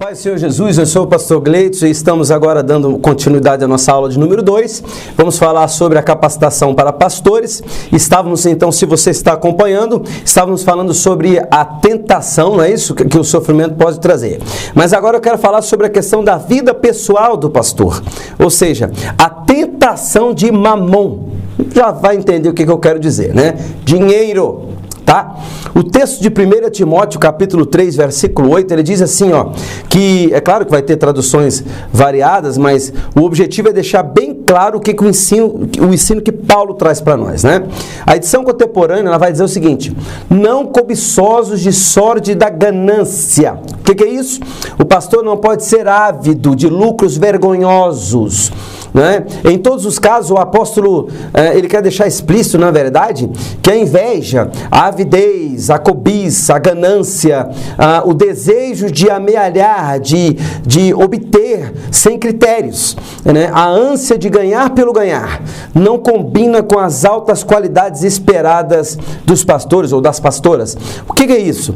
Pai, Senhor Jesus, eu sou o pastor Gleidson e estamos agora dando continuidade à nossa aula de número 2. Vamos falar sobre a capacitação para pastores. Estávamos então, se você está acompanhando, estávamos falando sobre a tentação, não é isso? Que o sofrimento pode trazer. Mas agora eu quero falar sobre a questão da vida pessoal do pastor. Ou seja, a tentação de mamon. Já vai entender o que eu quero dizer, né? Dinheiro. Tá? O texto de 1 Timóteo, capítulo 3, versículo 8, ele diz assim, ó, que é claro que vai ter traduções variadas, mas o objetivo é deixar bem claro o ensino que Paulo traz para nós, né? A edição contemporânea, ela vai dizer o seguinte: não cobiçosos de sórdida ganância. O que é isso? O pastor não pode ser ávido de lucros vergonhosos, né? Em todos os casos, o apóstolo, ele quer deixar explícito, na verdade, que a inveja, a avidez, a cobiça, a ganância, o desejo de amealhar, de obter sem critérios, né? A ânsia de ganhar pelo ganhar, não combina com as altas qualidades esperadas dos pastores ou das pastoras. O que é isso?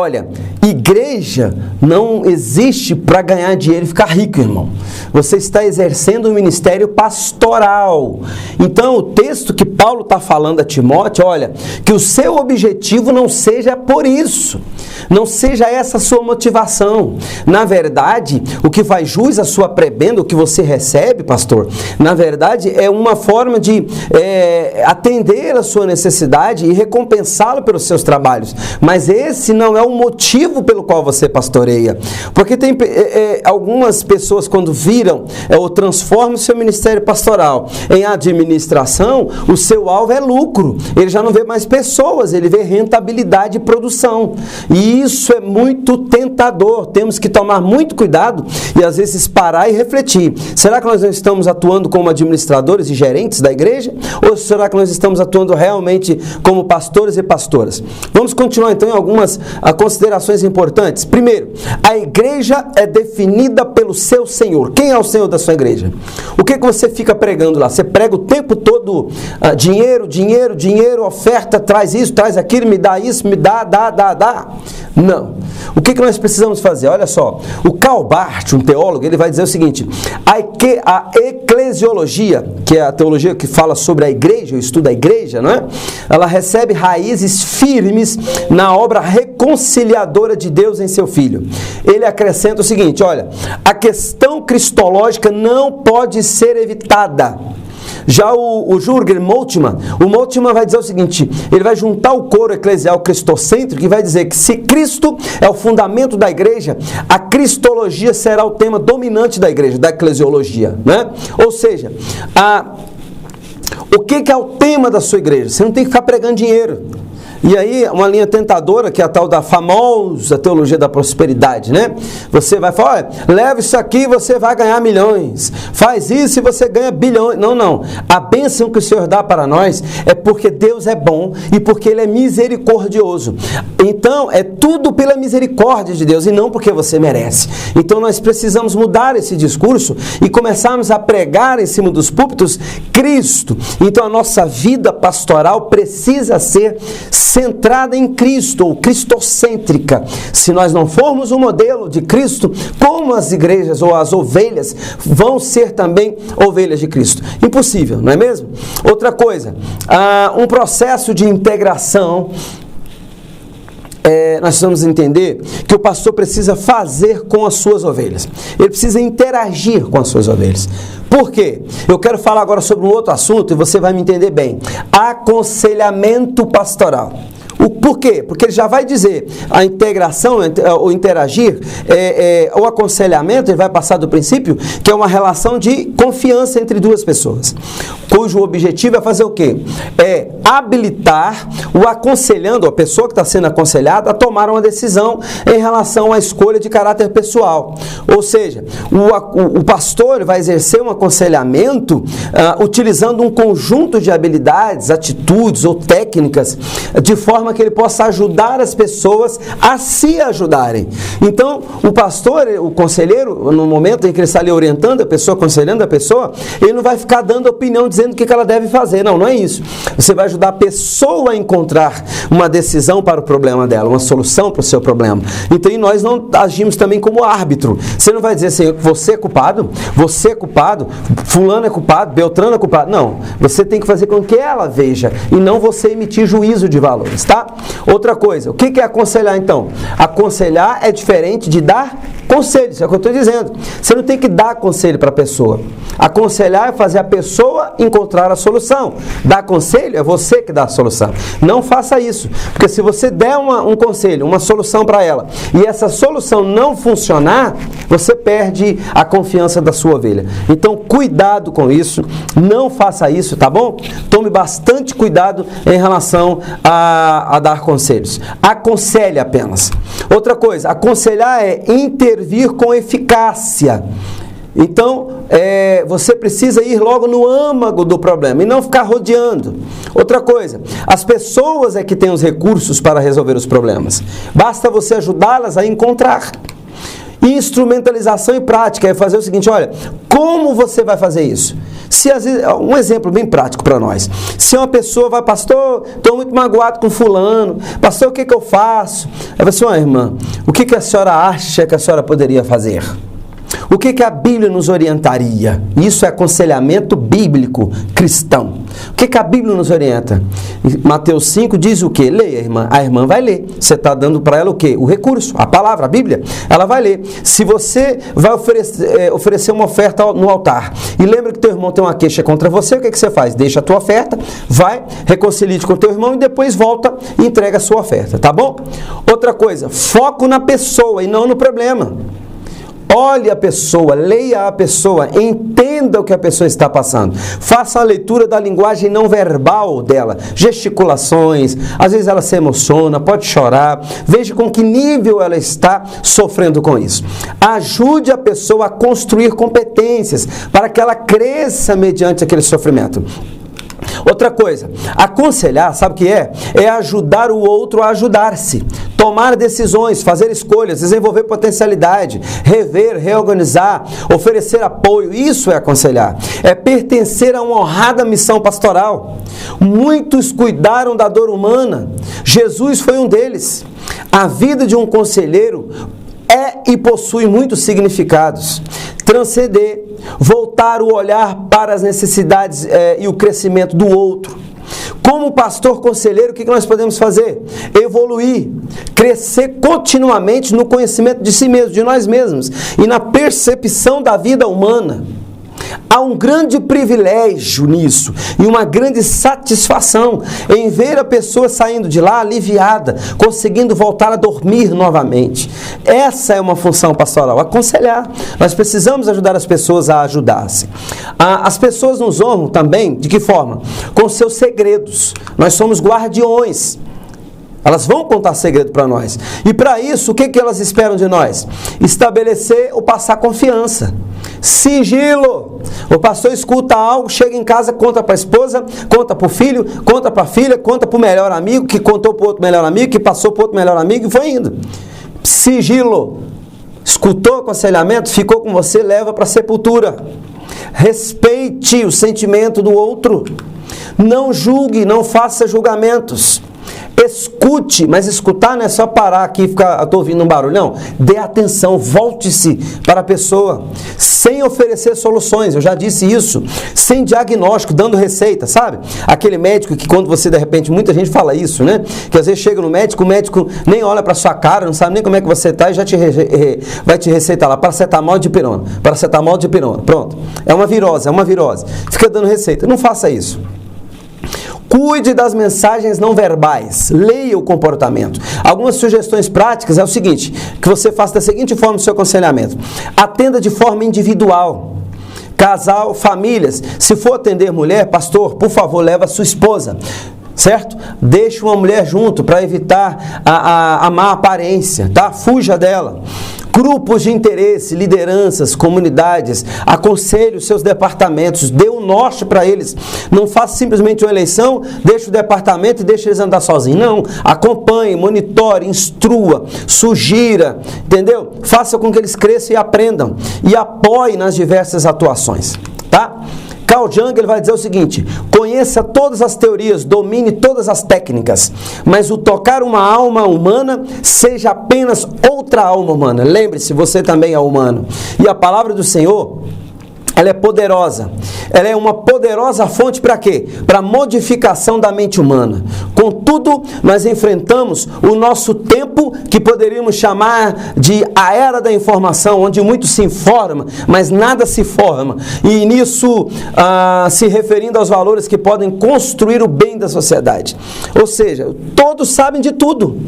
Olha, igreja não existe para ganhar dinheiro e ficar rico, irmão. Você está exercendo um ministério pastoral. Então, o texto que Paulo está falando a Timóteo, olha, que o seu objetivo não seja por isso. Não seja essa a sua motivação. Na verdade, o que faz jus à sua prebenda, o que você recebe, pastor, na verdade, é uma forma de atender a sua necessidade e recompensá-lo pelos seus trabalhos. Mas esse não é o motivo pelo qual você pastoreia. Porque tem algumas pessoas, quando viram ou transformam o seu ministério pastoral em administração, o seu alvo é lucro. Ele já não vê mais pessoas, ele vê rentabilidade e produção. E isso é muito tentador. Temos que tomar muito cuidado e às vezes parar e refletir. Será que nós não estamos atuando como administradores e gerentes da igreja? Ou será que nós estamos atuando realmente como pastores e pastoras? Vamos continuar então em algumas considerações importantes. Primeiro, a igreja é definida pelo seu Senhor. Quem é o Senhor da sua igreja? O que você fica pregando lá? Você prega o tempo todo dinheiro, dinheiro, dinheiro, oferta, traz isso, traz aquilo, me dá isso, me dá. Não. O que nós precisamos fazer? Olha só, o Karl Barth, um teólogo, ele vai dizer o seguinte: a eclesiologia, que é a teologia que fala sobre a igreja, o estudo da igreja, não é? Ela recebe raízes firmes na obra reconciliadora de Deus em seu Filho. Ele acrescenta o seguinte, olha, a questão cristológica não pode ser evitada. Já o Jürgen Moltmann, vai dizer o seguinte, ele vai juntar o coro eclesial cristocêntrico e vai dizer que se Cristo é o fundamento da igreja, a cristologia será o tema dominante da igreja, da eclesiologia, né? Ou seja, o que é o tema da sua igreja? Você não tem que ficar pregando dinheiro. E aí, uma linha tentadora, que é a tal da famosa teologia da prosperidade, né? Você vai falar, olha, leva isso aqui e você vai ganhar milhões. Faz isso e você ganha bilhões. Não. A bênção que o Senhor dá para nós é porque Deus é bom e porque Ele é misericordioso. Então, é tudo pela misericórdia de Deus e não porque você merece. Então, nós precisamos mudar esse discurso e começarmos a pregar em cima dos púlpitos Cristo. Então, a nossa vida pastoral precisa ser centrada em Cristo, ou cristocêntrica. Se nós não formos um modelo de Cristo, como as igrejas ou as ovelhas vão ser também ovelhas de Cristo? Impossível, não é mesmo? Outra coisa, um processo de integração. Nós precisamos entender que o pastor precisa fazer com as suas ovelhas. Ele precisa interagir com as suas ovelhas. Por quê? Eu quero falar agora sobre um outro assunto e você vai me entender bem. Aconselhamento pastoral. Por quê? Porque ele já vai dizer, a integração, o interagir, o aconselhamento, ele vai passar do princípio que é uma relação de confiança entre duas pessoas, cujo objetivo é fazer o quê? É habilitar o aconselhando, a pessoa que está sendo aconselhada, a tomar uma decisão em relação à escolha de caráter pessoal. Ou seja, o pastor vai exercer um aconselhamento utilizando um conjunto de habilidades, atitudes ou técnicas, de forma forma que ele possa ajudar as pessoas a se ajudarem. Então, o pastor, o conselheiro, no momento em que ele está ali orientando a pessoa, aconselhando a pessoa, ele não vai ficar dando opinião, dizendo o que ela deve fazer. Não é isso. Você vai ajudar a pessoa a encontrar uma decisão para o problema dela, uma solução para o seu problema. Então, e nós não agimos também como árbitro. Você não vai dizer assim, você é culpado, fulano é culpado, Beltrano é culpado. Não, você tem que fazer com que ela veja e não você emitir juízo de valores, tá? Outra coisa, o que é aconselhar então? Aconselhar é diferente de dar conselho, isso é o que eu estou dizendo. Você não tem que dar conselho para a pessoa. Aconselhar é fazer a pessoa encontrar a solução. Dar conselho é você que dá a solução. Não faça isso, porque se você der um conselho, uma solução para ela, e essa solução não funcionar, você perde a confiança da sua ovelha. Então, cuidado com isso, não faça isso, tá bom? Tome bastante cuidado em relação a dar conselhos. Aconselhe apenas. Outra coisa, aconselhar é intervir com eficácia. Então, você precisa ir logo no âmago do problema e não ficar rodeando. Outra coisa, as pessoas é que têm os recursos para resolver os problemas. Basta você ajudá-las a encontrar. Instrumentalização e prática é fazer o seguinte, olha, como você vai fazer isso? Um exemplo bem prático para nós. Se uma pessoa vai, pastor, estou muito magoado com fulano, pastor, o que eu faço? Aí você, irmã, o que a senhora acha que a senhora poderia fazer? O que a Bíblia nos orientaria? Isso é aconselhamento bíblico cristão. O que a Bíblia nos orienta? Mateus 5 diz o quê? Leia, irmã. A irmã vai ler. Você está dando para ela o quê? O recurso, a palavra, a Bíblia. Ela vai ler. Se você vai oferecer uma oferta no altar e lembra que teu irmão tem uma queixa contra você, o que você faz? Deixa a tua oferta, vai, reconcilia-te com teu irmão e depois volta e entrega a sua oferta, tá bom? Outra coisa, foco na pessoa e não no problema. Olhe a pessoa, leia a pessoa, entenda o que a pessoa está passando. Faça a leitura da linguagem não verbal dela, gesticulações, às vezes ela se emociona, pode chorar. Veja com que nível ela está sofrendo com isso. Ajude a pessoa a construir competências para que ela cresça mediante aquele sofrimento. Outra coisa, aconselhar, sabe o que é? É ajudar o outro a ajudar-se, tomar decisões, fazer escolhas, desenvolver potencialidade, rever, reorganizar, oferecer apoio. Isso é aconselhar. É pertencer a uma honrada missão pastoral. Muitos cuidaram da dor humana. Jesus foi um deles. A vida de um conselheiro e possui muitos significados. Transcender, voltar o olhar para as necessidades e o crescimento do outro. Como pastor conselheiro, o que nós podemos fazer? Evoluir, crescer continuamente no conhecimento de si mesmo, de nós mesmos, e na percepção da vida humana. Há um grande privilégio nisso e uma grande satisfação em ver a pessoa saindo de lá aliviada, conseguindo voltar a dormir novamente. Essa é uma função pastoral, aconselhar. Nós precisamos ajudar as pessoas a ajudar-se. As pessoas nos honram também, de que forma? Com seus segredos. Nós somos guardiões. Elas vão contar segredo para nós. E para isso, o que elas esperam de nós? Estabelecer ou passar confiança. Sigilo. O pastor escuta algo, chega em casa, conta para a esposa, conta para o filho, conta para a filha, conta para o melhor amigo, que contou para o outro melhor amigo, que passou para o outro melhor amigo e foi indo. Sigilo. Escutou o aconselhamento, ficou com você, leva para a sepultura. Respeite o sentimento do outro. Não julgue, não faça julgamentos. Escute, mas escutar não é só parar aqui e ficar, estou ouvindo um barulho, não. Dê atenção, volte-se para a pessoa, sem oferecer soluções, eu já disse isso, sem diagnóstico, dando receita, sabe? Aquele médico que quando você, de repente, muita gente fala isso, né? Que às vezes chega no médico, o médico nem olha para sua cara, não sabe nem como é que você está e já vai te receitar lá, paracetamol de pirona, pronto. É uma virose. Fica dando receita, não faça isso. Cuide das mensagens não verbais, leia o comportamento. Algumas sugestões práticas é o seguinte, que você faça da seguinte forma o seu aconselhamento. Atenda de forma individual. Casal, famílias. Se for atender mulher, pastor, por favor, leva a sua esposa. Certo? Deixe uma mulher junto para evitar a má aparência, tá? Fuja dela. grupos de interesse, lideranças, comunidades, aconselhe os seus departamentos, dê um norte para eles. Não faça simplesmente uma eleição, deixe o departamento e deixe eles andar sozinhos. Não, acompanhe, monitore, instrua, sugira, entendeu? Faça com que eles cresçam e aprendam. E apoie nas diversas atuações, tá? Carl Jung, ele vai dizer o seguinte: conheça todas as teorias, domine todas as técnicas, mas o tocar uma alma humana seja apenas outra alma humana. Lembre-se, você também é humano. E a palavra do Senhor, ela é poderosa. Ela é uma poderosa fonte para quê? Para a modificação da mente humana. Contudo, nós enfrentamos o nosso tempo que poderíamos chamar de a era da informação, onde muito se informa, mas nada se forma. E nisso, se referindo aos valores que podem construir o bem da sociedade. Ou seja, todos sabem de tudo.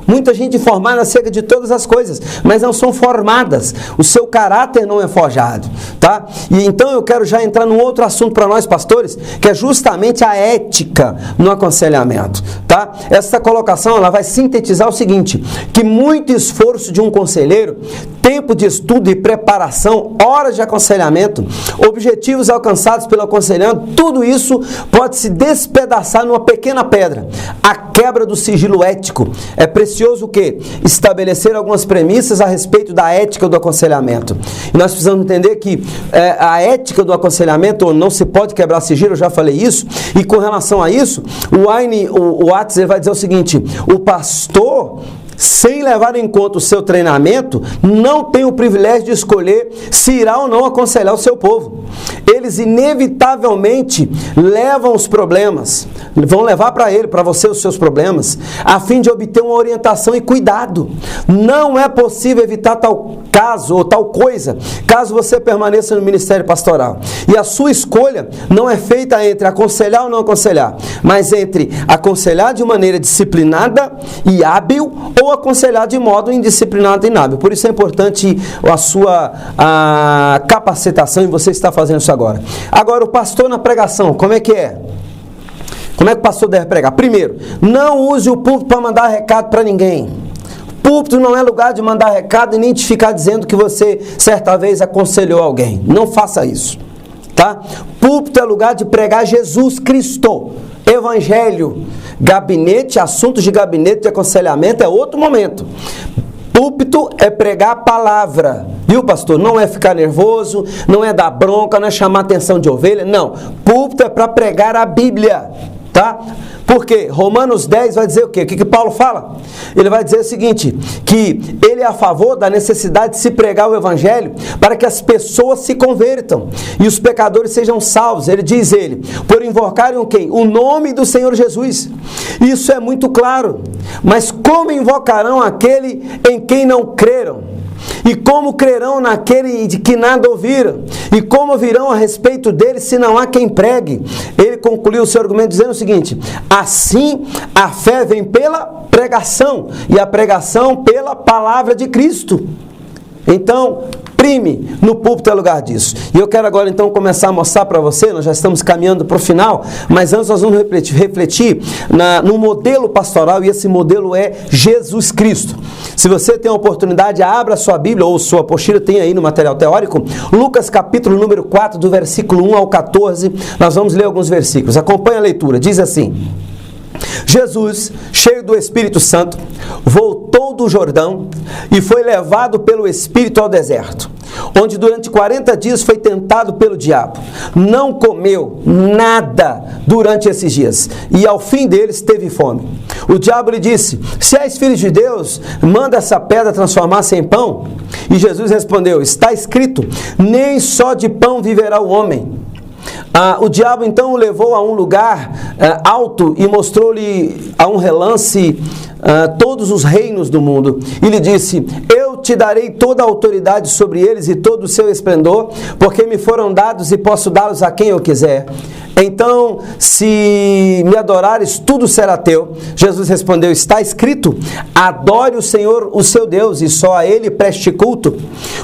Muita gente formada acerca de todas as coisas, mas não são formadas. O seu caráter não é forjado, tá? E então eu quero já entrar num outro assunto para nós, pastores, que é justamente a ética no aconselhamento, tá? Essa colocação, ela vai sintetizar o seguinte: que muito esforço de um conselheiro, tempo de estudo e preparação, horas de aconselhamento, objetivos alcançados pelo aconselhamento, tudo isso pode se despedaçar numa pequena pedra. A quebra do sigilo ético. É preciso o quê? Estabelecer algumas premissas a respeito da ética do aconselhamento. E nós precisamos entender que a ética do aconselhamento não se pode quebrar sigilo, eu já falei isso. E com relação a isso, o Watts vai dizer o seguinte: o pastor, sem levar em conta o seu treinamento, não tem o privilégio de escolher se irá ou não aconselhar o seu povo. Eles inevitavelmente levam os problemas, vão levar para ele, para você, os seus problemas, a fim de obter uma orientação e cuidado. Não é possível evitar tal caso ou tal coisa, caso você permaneça no ministério pastoral. E a sua escolha não é feita entre aconselhar ou não aconselhar, mas entre aconselhar de maneira disciplinada e hábil ou aconselhar de modo indisciplinado e inábil. Por isso é importante a sua capacitação, e você está fazendo isso agora. Agora, o pastor na pregação, como é que é? Como é que o pastor deve pregar? Primeiro, não use o púlpito para mandar recado para ninguém. Púlpito não é lugar de mandar recado e nem de ficar dizendo que você certa vez aconselhou alguém. Não faça isso, tá? Púlpito é lugar de pregar Jesus Cristo, Evangelho. Gabinete, assuntos de gabinete de aconselhamento é outro momento. Púlpito é pregar a palavra, viu, pastor? Não é ficar nervoso, não é dar bronca, não é chamar atenção de ovelha, não. Púlpito é para pregar a Bíblia, tá? Por quê? Romanos 10 vai dizer o quê? O que Paulo fala? Ele vai dizer o seguinte, que ele é a favor da necessidade de se pregar o Evangelho para que as pessoas se convertam e os pecadores sejam salvos. Ele diz, por invocarem o quem? O nome do Senhor Jesus. Isso é muito claro. Mas como invocarão aquele em quem não creram? E como crerão naquele de que nada ouviram? E como ouvirão a respeito dele se não há quem pregue? Ele concluiu o seu argumento dizendo o seguinte: assim a fé vem pela pregação, e a pregação pela palavra de Cristo. Então, prime no púlpito é lugar disso. E eu quero agora então começar a mostrar para você, nós já estamos caminhando para o final, mas antes nós vamos refletir no modelo pastoral, e esse modelo é Jesus Cristo. Se você tem a oportunidade, abra sua Bíblia ou sua apostila, tem aí no material teórico, Lucas capítulo número 4, do versículo 1 ao 14, nós vamos ler alguns versículos. Acompanhe a leitura, diz assim: Jesus, cheio do Espírito Santo, voltou do Jordão e foi levado pelo Espírito ao deserto, onde durante 40 dias foi tentado pelo diabo. Não comeu nada durante esses dias e ao fim deles teve fome. O diabo lhe disse: se és filho de Deus, manda essa pedra transformar-se em pão. E Jesus respondeu: está escrito, nem só de pão viverá o homem. O diabo então o levou a um lugar alto e mostrou-lhe a um relance todos os reinos do mundo. E lhe disse: eu te darei toda a autoridade sobre eles e todo o seu esplendor, porque me foram dados e posso dá-los a quem eu quiser. Então, se me adorares, tudo será teu. Jesus respondeu: está escrito, adore o Senhor, o seu Deus, e só a ele preste culto.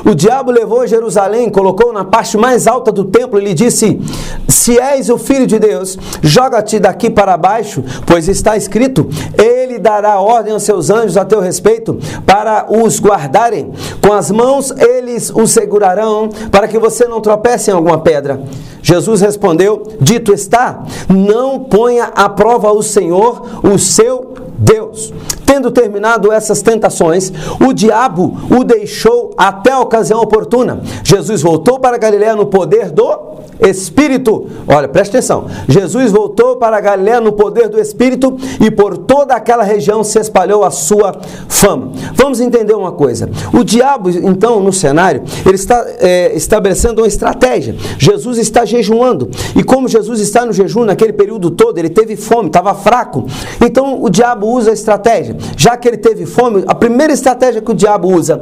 O diabo levou a Jerusalém, colocou na parte mais alta do templo e lhe disse: se és o Filho de Deus, joga-te daqui para baixo, pois está escrito, ele ele dará ordem aos seus anjos a teu respeito, para os guardarem. Com as mãos eles os segurarão, para que você não tropece em alguma pedra. Jesus respondeu, dito está, não ponha à prova o Senhor, o seu Deus. Tendo terminado essas tentações, o diabo o deixou até a ocasião oportuna. Jesus voltou para Galiléia no poder do Espírito. Olha, presta atenção. Jesus voltou para Galiléia no poder do Espírito e por toda aquela região se espalhou a sua fama. Vamos entender uma coisa. O diabo, então, no cenário, ele está estabelecendo uma estratégia. Jesus está jejuando. E como Jesus está no jejum naquele período todo, ele teve fome, estava fraco. Então, o diabo usa a estratégia. Já que ele teve fome, a primeira estratégia que o diabo usa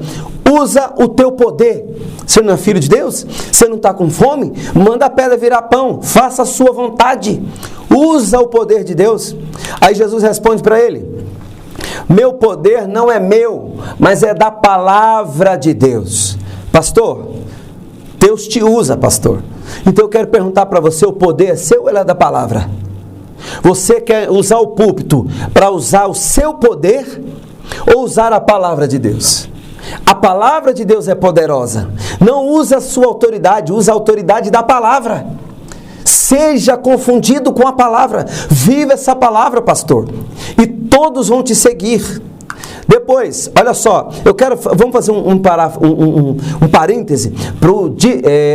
o teu poder. Você não é filho de Deus? Você não está com fome? Manda a pedra virar pão. Faça a sua vontade. Usa o poder de Deus. Aí Jesus responde para ele, meu poder não é meu, mas é da palavra de Deus. Pastor, Deus te usa, pastor. Então eu quero perguntar para você, o poder é seu ou é da palavra? Você quer usar o púlpito para usar o seu poder ou usar a palavra de Deus? A palavra de Deus é poderosa. Não usa a sua autoridade, usa a autoridade da palavra. Seja confundido com a palavra. Viva essa palavra, pastor. E todos vão te seguir. Depois, olha só, vamos fazer um parêntese,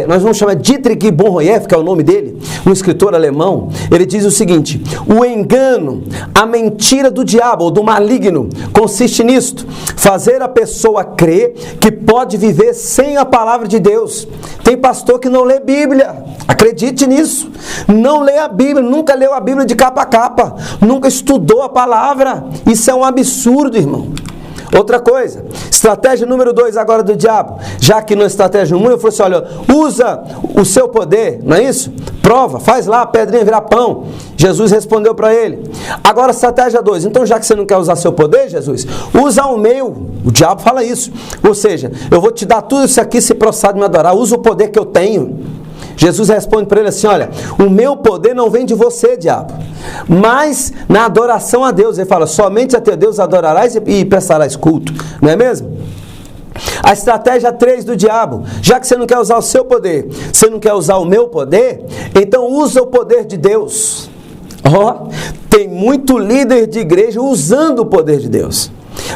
nós vamos chamar Dietrich Bonhoeffer, que é o nome dele, um escritor alemão. Ele diz o seguinte, o engano, a mentira do diabo, ou do maligno, consiste nisto, fazer a pessoa crer que pode viver sem a palavra de Deus. Tem pastor que não lê Bíblia, acredite nisso, não lê a Bíblia, nunca leu a Bíblia de capa a capa, nunca estudou a palavra. Isso é um absurdo, irmão. Outra coisa, estratégia número 2 agora do diabo, já que na estratégia número 1 eu falei assim, olha, usa o seu poder, não é isso? Prova, faz lá a pedrinha virar pão. Jesus respondeu para ele. Agora estratégia 2, então já que você não quer usar seu poder, Jesus, usa o meu. O diabo fala isso, ou seja, eu vou te dar tudo isso aqui se prostrar de me adorar, usa o poder que eu tenho. Jesus responde para ele assim, olha, o meu poder não vem de você, diabo, mas na adoração a Deus. Ele fala, somente a teu Deus adorarás e prestarás culto, não é mesmo? A estratégia 3 do diabo, já que você não quer usar o seu poder, você não quer usar o meu poder, então usa o poder de Deus. Tem muito líder de igreja usando o poder de Deus.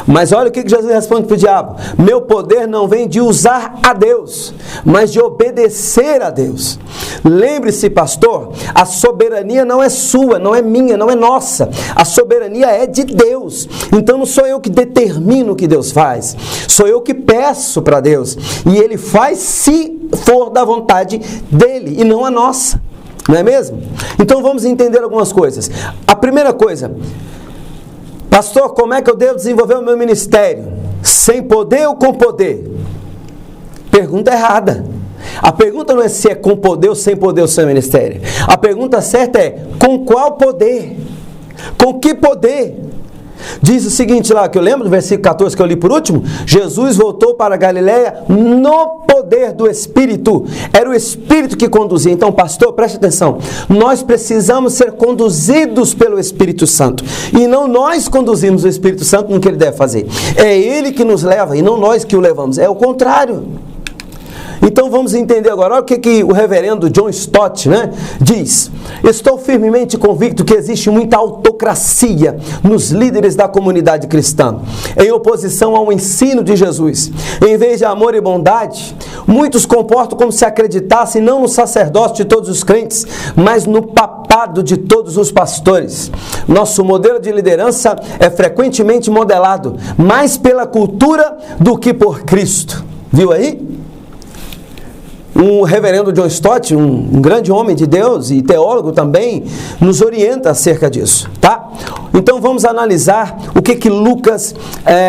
Mas olha o que Jesus responde para o diabo. Meu poder não vem de usar a Deus, mas de obedecer a Deus. Lembre-se, pastor, a soberania não é sua, não é minha, não é nossa. A soberania é de Deus. Então não sou eu que determino o que Deus faz. Sou eu que peço para Deus. E Ele faz se for da vontade dEle e não a nossa. Não é mesmo? Então vamos entender algumas coisas. A primeira coisa, pastor, como é que eu devo desenvolver o meu ministério? Sem poder ou com poder? Pergunta errada. A pergunta não é se é com poder ou sem poder o seu ministério. A pergunta certa é, com qual poder? Com que poder? Diz o seguinte lá, que eu lembro do versículo 14 que eu li por último, Jesus voltou para a Galiléia no poder do Espírito. Era o Espírito que conduzia. Então, pastor, preste atenção, nós precisamos ser conduzidos pelo Espírito Santo, e não nós conduzimos o Espírito Santo no que ele deve fazer. É ele que nos leva e não nós que o levamos, é o contrário. Então vamos entender agora, olha o que o reverendo John Stott, diz. Estou firmemente convicto que existe muita autocracia nos líderes da comunidade cristã, em oposição ao ensino de Jesus. Em vez de amor e bondade, muitos comportam como se acreditassem não no sacerdócio de todos os crentes, mas no papado de todos os pastores. Nosso modelo de liderança é frequentemente modelado mais pela cultura do que por Cristo. Viu aí? O reverendo John Stott, um grande homem de Deus e teólogo também, nos orienta acerca disso, tá? Então vamos analisar o que Lucas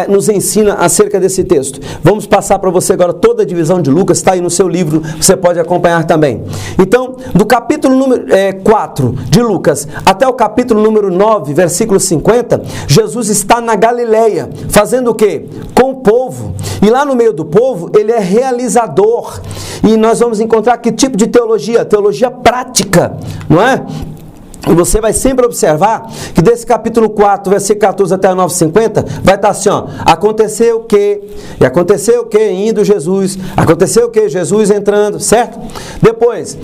nos ensina acerca desse texto. Vamos passar para você agora toda a divisão de Lucas, está aí no seu livro, você pode acompanhar também. Então, do capítulo número 4 de Lucas até o capítulo número 9, versículo 50, Jesus está na Galileia, fazendo o quê? Com o povo. E lá no meio do povo, ele é realizador. E nós vamos encontrar que tipo de teologia? Teologia prática, não é? você vai sempre observar que desse capítulo 4, versículo 14 até 9:50, vai estar assim, ó, aconteceu o que? E aconteceu o que? Indo Jesus, aconteceu o que? Jesus entrando, certo? Depois,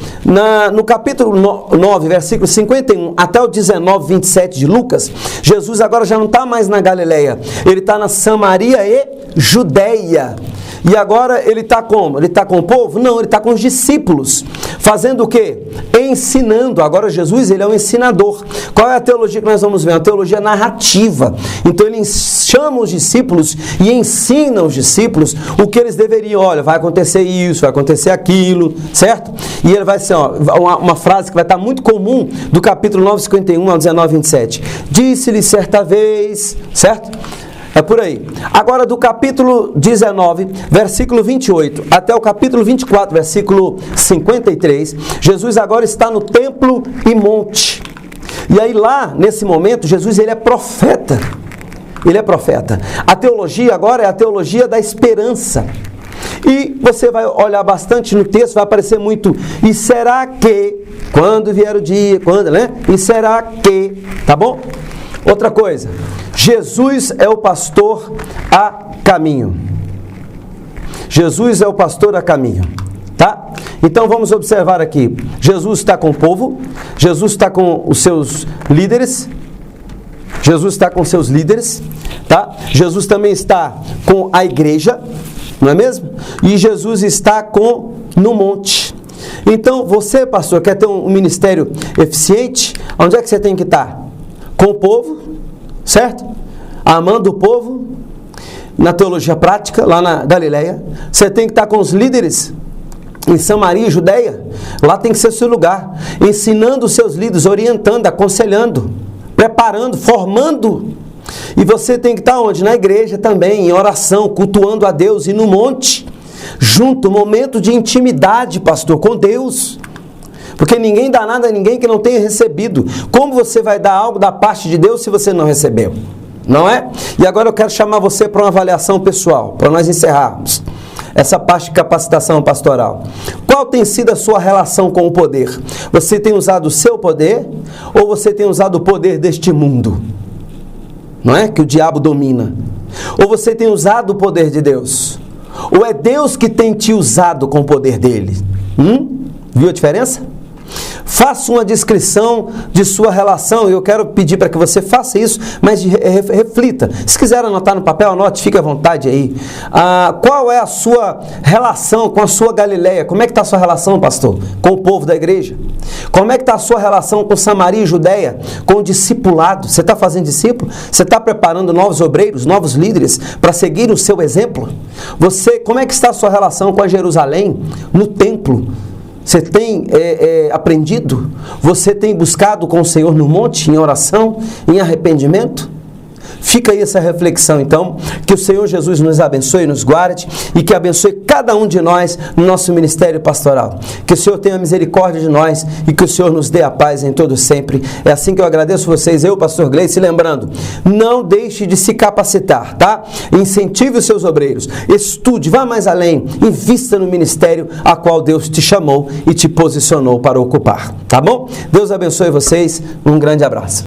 no capítulo 9, versículo 51 até o 19, 27 de Lucas, Jesus agora já não está mais na Galileia, ele está na Samaria e Judeia. E agora ele está como? Ele está com o povo? Não, ele está com os discípulos. Fazendo o quê? Ensinando. Agora Jesus, ele é um ensinador. Qual é a teologia que nós vamos ver? Uma teologia narrativa. Então ele chama os discípulos e ensina os discípulos o que eles deveriam. Olha, vai acontecer isso, vai acontecer aquilo, certo? E ele vai ser, ó, uma frase que vai estar muito comum do capítulo 9, 51 ao 19, 27. Disse-lhe certa vez, certo? É por aí. Agora, do capítulo 19, versículo 28, até o capítulo 24, versículo 53, Jesus agora está no templo e monte. E aí lá, nesse momento, Jesus ele é profeta. Ele é profeta. A teologia agora é a teologia da esperança. E você vai olhar bastante no texto, vai aparecer muito, e será que, quando vier o dia, quando, né? E será que, tá bom? Outra coisa, Jesus é o pastor a caminho. Jesus é o pastor a caminho, tá? Então vamos observar aqui, Jesus está com o povo, Jesus está com os seus líderes, Jesus está com seus líderes, tá? Jesus também está com a igreja, não é mesmo? E Jesus está no monte. Então você, pastor, quer ter um ministério eficiente? Onde é que você tem que estar? Com o povo, certo? Amando o povo, na teologia prática, lá na Galileia. Você tem que estar com os líderes em Samaria e Judeia. Lá tem que ser seu lugar. Ensinando os seus líderes, orientando, aconselhando, preparando, formando. E você tem que estar onde? Na igreja também, em oração, cultuando a Deus. E no monte, junto, momento de intimidade, pastor, com Deus. Porque ninguém dá nada a ninguém que não tenha recebido. Como você vai dar algo da parte de Deus se você não recebeu? Não é? E agora eu quero chamar você para uma avaliação pessoal, para nós encerrarmos essa parte de capacitação pastoral. Qual tem sido a sua relação com o poder? Você tem usado o seu poder ou você tem usado o poder deste mundo? Não é? Que o diabo domina. Ou você tem usado o poder de Deus? Ou é Deus que tem te usado com o poder dele? Viu a diferença? Faça uma descrição de sua relação, e eu quero pedir para que você faça isso, mas reflita. Se quiser anotar no papel, anote, fique à vontade aí. Qual é a sua relação com a sua Galileia? Como é que está a sua relação, pastor? Com o povo da igreja? Como é que está a sua relação com Samaria e Judeia? Com o discipulado? Você está fazendo discípulo? Você está preparando novos obreiros, novos líderes para seguir o seu exemplo? Como é que está a sua relação com a Jerusalém, no templo? Você tem aprendido? Você tem buscado com o Senhor no monte, em oração, em arrependimento? Fica aí essa reflexão, então, que o Senhor Jesus nos abençoe, nos guarde e que abençoe cada um de nós no nosso ministério pastoral. Que o Senhor tenha misericórdia de nós e que o Senhor nos dê a paz em todo sempre. É assim que eu agradeço vocês, eu, pastor Gleice, lembrando, não deixe de se capacitar, tá? Incentive os seus obreiros, estude, vá mais além, invista no ministério a qual Deus te chamou e te posicionou para ocupar, tá bom? Deus abençoe vocês, um grande abraço.